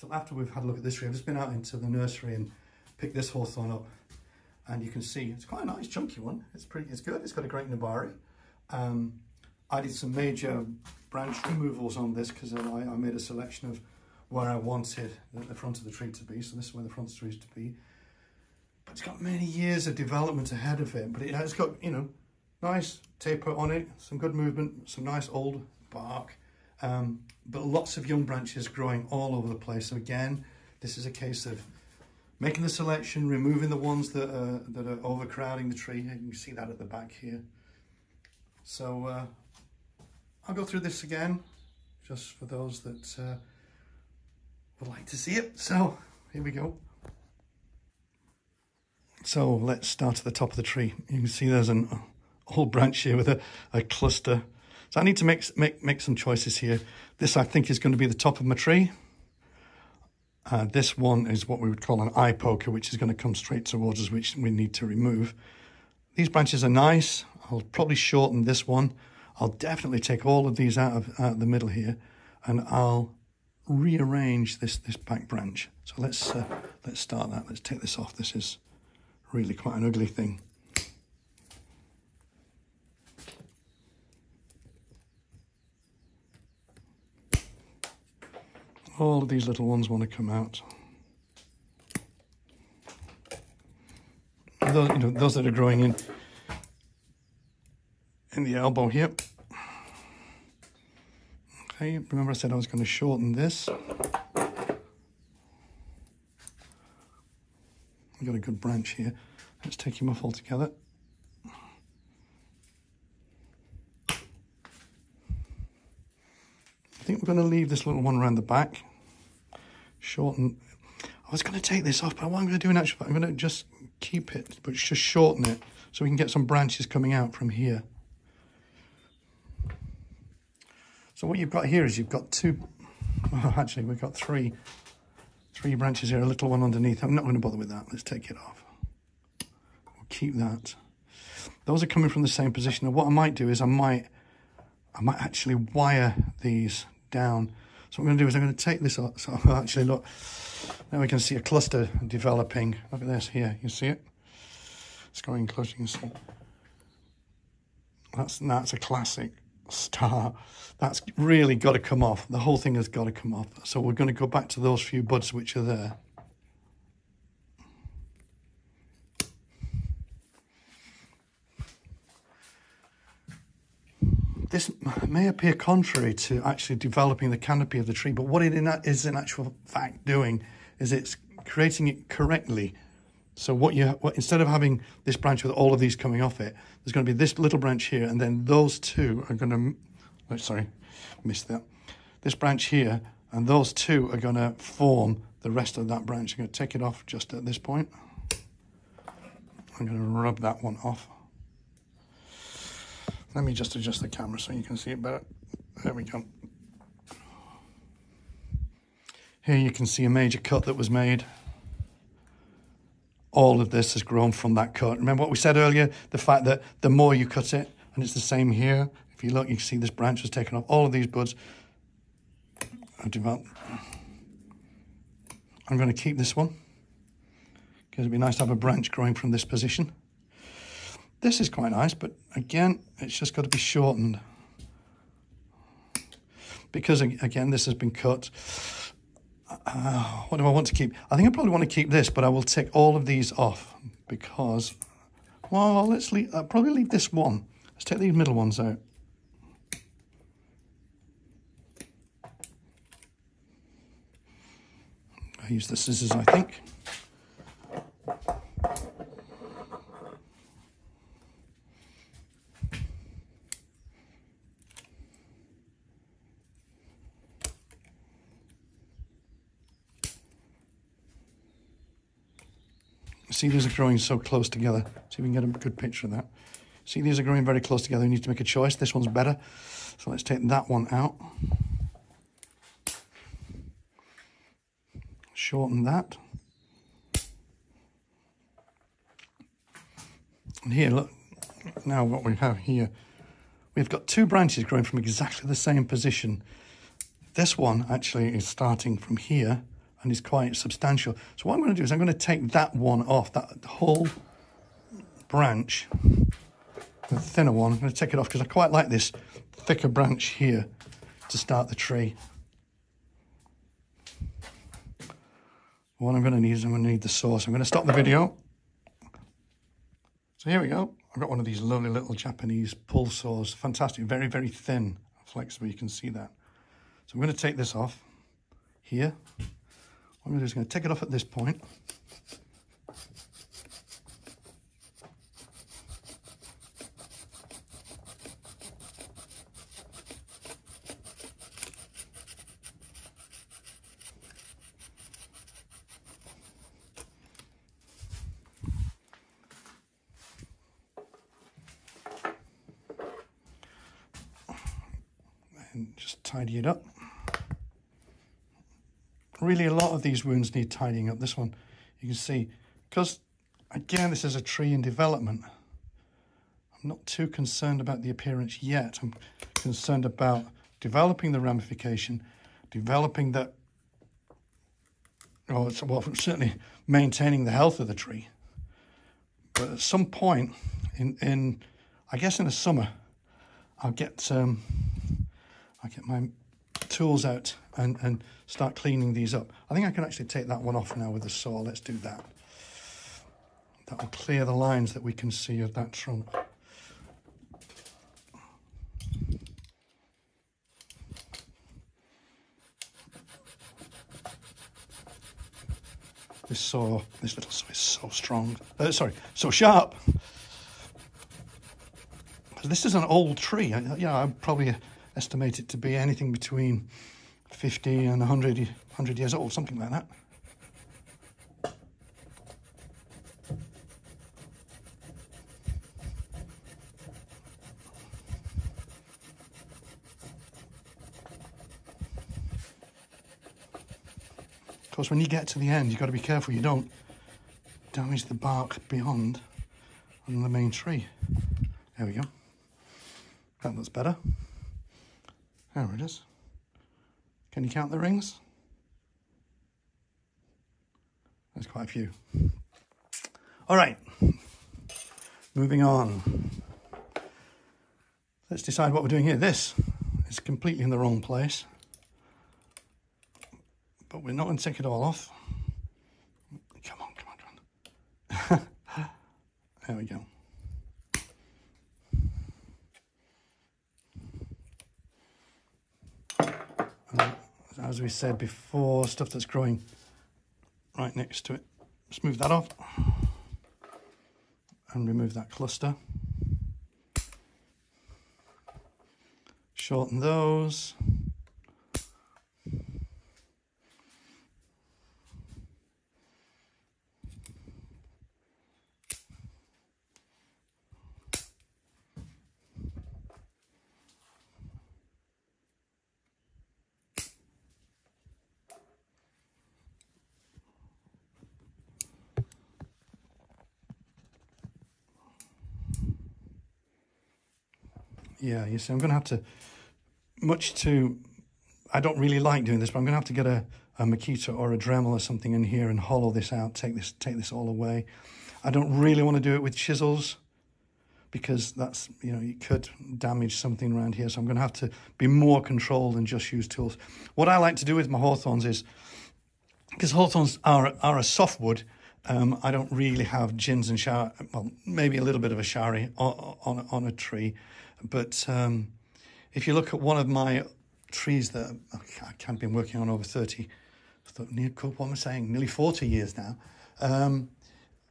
So after we've had a look at this tree, I've just been out into the nursery and picked this hawthorn up, and you can see it's quite a nice chunky one. It's good. It's got a great nabari. I did some major branch removals on this because I made a selection of where I wanted the front of the tree to be. So this is where the front of the tree is to be. But it's got many years of development ahead of it. But it has got, you know, nice taper on it, some good movement, some nice old bark. But lots of young branches growing all over the place. So again, this is a case of making the selection, removing the ones that are overcrowding the tree. And you can see that at the back here. So I'll go through this again, just for those that would like to see it. So here we go. So let's start at the top of the tree. You can see there's an old branch here with a cluster. So I need to make some choices here. This I think is going to be the top of my tree. This one is what we would call an eye poker, which is going to come straight towards us, which we need to remove. These branches are nice. I'll probably shorten this one. I'll definitely take all of these out of the middle here, and I'll rearrange this back branch. So let's start that. Let's take this off. This is really quite an ugly thing. All of these little ones want to come out. Those, you know, those that are growing in the elbow here. Okay, remember I said I was going to shorten this. We've got a good branch here. Let's take him off altogether. I think we're going to leave this little one around the back. Shorten. I was going to take this off, but what I'm going to do in actual fact, I'm going to just keep it, but just shorten it so we can get some branches coming out from here. So what you've got here is you've got actually we've got three branches here, a little one underneath. I'm not going to bother with that. Let's take it off. We'll keep that. Those are coming from the same position. And what I might do is I might actually wire these down. So what I'm going to do is I'm going to take this off. So actually look, now we can see a cluster developing. Look at this here. You see it? It's going close. You can see. That's a classic start. That's really got to come off. The whole thing has got to come off. So we're going to go back to those few buds which are there. This may appear contrary to actually developing the canopy of the tree, but what it is in actual fact doing is it's creating it correctly. So instead of having this branch with all of these coming off it, there's going to be this little branch here, and then those two are going to, sorry, missed that. This branch here, and those two are going to form the rest of that branch. I'm going to take it off just at this point. I'm going to rub that one off. Let me just adjust the camera so you can see it better. There we go. Here you can see a major cut that was made. All of this has grown from that cut. Remember what we said earlier? The fact that the more you cut it, and it's the same here. If you look, you can see this branch was taken off. All of these buds are developed. I'm going to keep this one because it'd be nice to have a branch growing from this position. This is quite nice, but again, it's just got to be shortened. Because, again, this has been cut. What do I want to keep? I think I probably want to keep this, but I will take all of these off because, well, I'll probably leave this one. Let's take these middle ones out. I use the scissors, I think. See, these are growing so close together. See if we can get a good picture of that. See, these are growing very close together. You need to make a choice. This one's better. So let's take that one out. Shorten that. And here, look, now what we have here, we've got two branches growing from exactly the same position. This one actually is starting from here, and is quite substantial. So what I'm going to do is I'm going to take that one off, that whole branch, the thinner one. I'm going to take it off because I quite like this thicker branch here to start the tree. What I'm going to need is I'm going to need the saw. So I'm going to stop the video. So here we go. I've got one of these lovely little Japanese pull saws. Fantastic, very, very thin, flexible. You can see that. So I'm going to take this off here. What I'm going to do is I'm going to take it off at this point. And just tidy it up. Really, a lot of these wounds need tidying up. This one, you can see, because again, this is a tree in development. I'm not too concerned about the appearance yet. I'm concerned about developing the ramification, developing that, well, certainly maintaining the health of the tree. But at some point, I guess in the summer, I'll get my tools out and start cleaning these up. I think I can actually take that one off now with the saw. Let's do that. That will clear the lines that we can see of that trunk. This little saw is so strong. So sharp. This is an old tree. I'd probably estimate it to be anything between 50 and 100 years old, something like that. Of course, when you get to the end, you've got to be careful you don't damage the bark beyond on the main tree. There we go. That looks better. There it is. Can you count the rings? There's quite a few. All right, moving on. Let's decide what we're doing here. This is completely in the wrong place, but we're not going to take it all off. Come on. There we go. As we said before, stuff that's growing right next to it. Just move that off and remove that cluster. Shorten those. Yeah, you see, I'm going to have to, I don't really like doing this, but I'm going to have to get a Makita or a Dremel or something in here and hollow this out, take this all away. I don't really want to do it with chisels because that's, you could damage something around here. So I'm going to have to be more controlled and just use tools. What I like to do with my hawthorns is, because hawthorns are a softwood, I don't really have gins and shari, well, maybe a little bit of a shari on a tree. But if you look at one of my trees that I've been working on over 30, what am I saying, nearly 40 years now,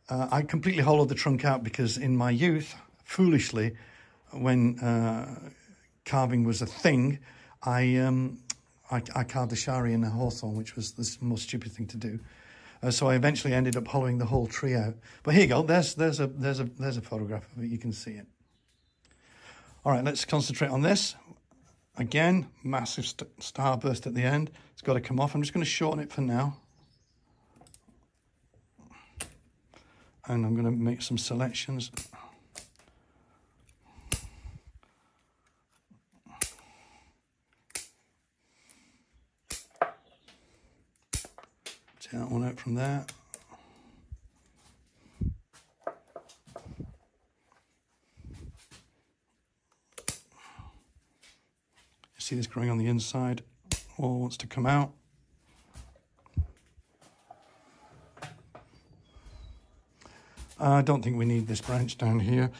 I completely hollowed the trunk out because in my youth, foolishly, when carving was a thing, I carved a shari in a hawthorn, which was the most stupid thing to do. So I eventually ended up hollowing the whole tree out. But here you go. There's a photograph of it. You can see it. All right, let's concentrate on this. Again, massive starburst at the end. It's got to come off. I'm just going to shorten it for now. And I'm going to make some selections. See that one out from there. See this growing on the inside, all wants to come out. I don't think we need this branch down here.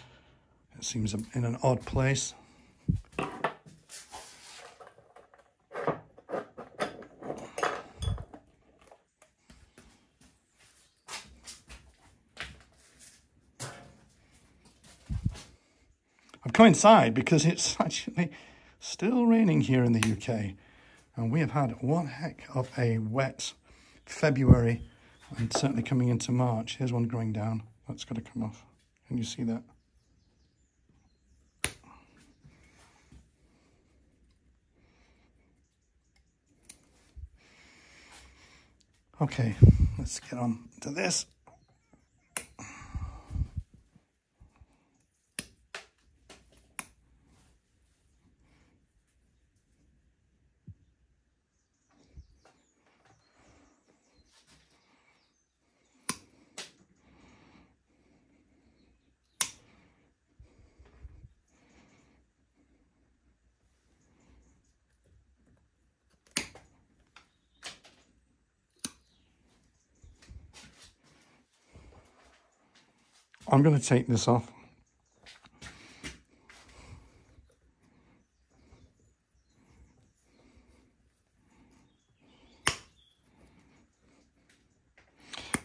It seems in an odd place. I've come inside because it's actually still raining here in the UK, and we have had one heck of a wet February, and certainly coming into March. Here's one growing down. That's got to come off. Can you see that? Okay, let's get on to this. I'm going to take this off.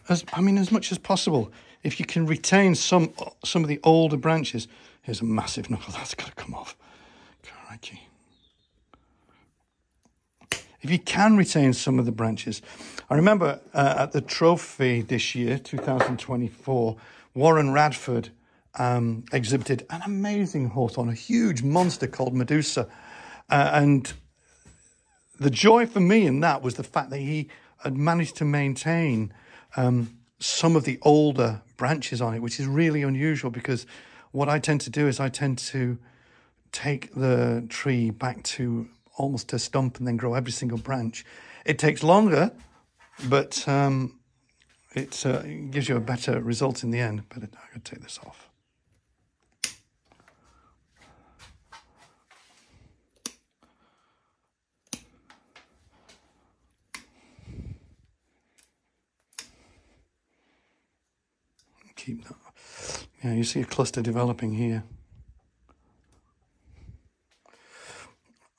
As much as possible, if you can retain some of the older branches. Here's a massive knuckle, that's got to come off. Crikey. If you can retain some of the branches. I remember at the trophy this year, 2024, Warren Radford exhibited an amazing hawthorn, a huge monster called Medusa. And the joy for me in that was the fact that he had managed to maintain some of the older branches on it, which is really unusual, because what I tend to do is I tend to take the tree back to almost a stump and then grow every single branch. It takes longer, but it gives you a better result in the end. But I'm going to take this off. Keep that. Yeah, you see a cluster developing here.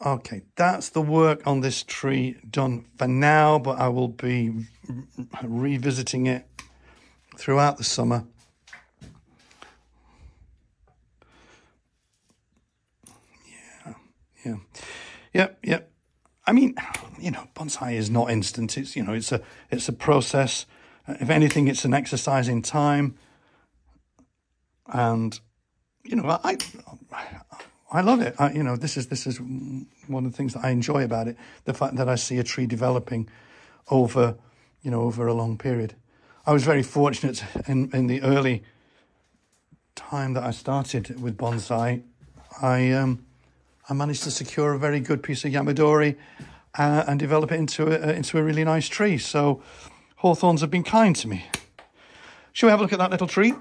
Okay, that's the work on this tree done for now, but I will be revisiting it throughout the summer. Yep. I mean, you know, bonsai is not instant. It's, you know, it's a process. If anything, it's an exercise in time. And, you know, I love it. You know, this is one of the things that I enjoy about it. The fact that I see a tree developing over a long period. I was very fortunate in the early time that I started with bonsai. I managed to secure a very good piece of yamadori and develop it into a really nice tree. So hawthorns have been kind to me. Shall we have a look at that little tree?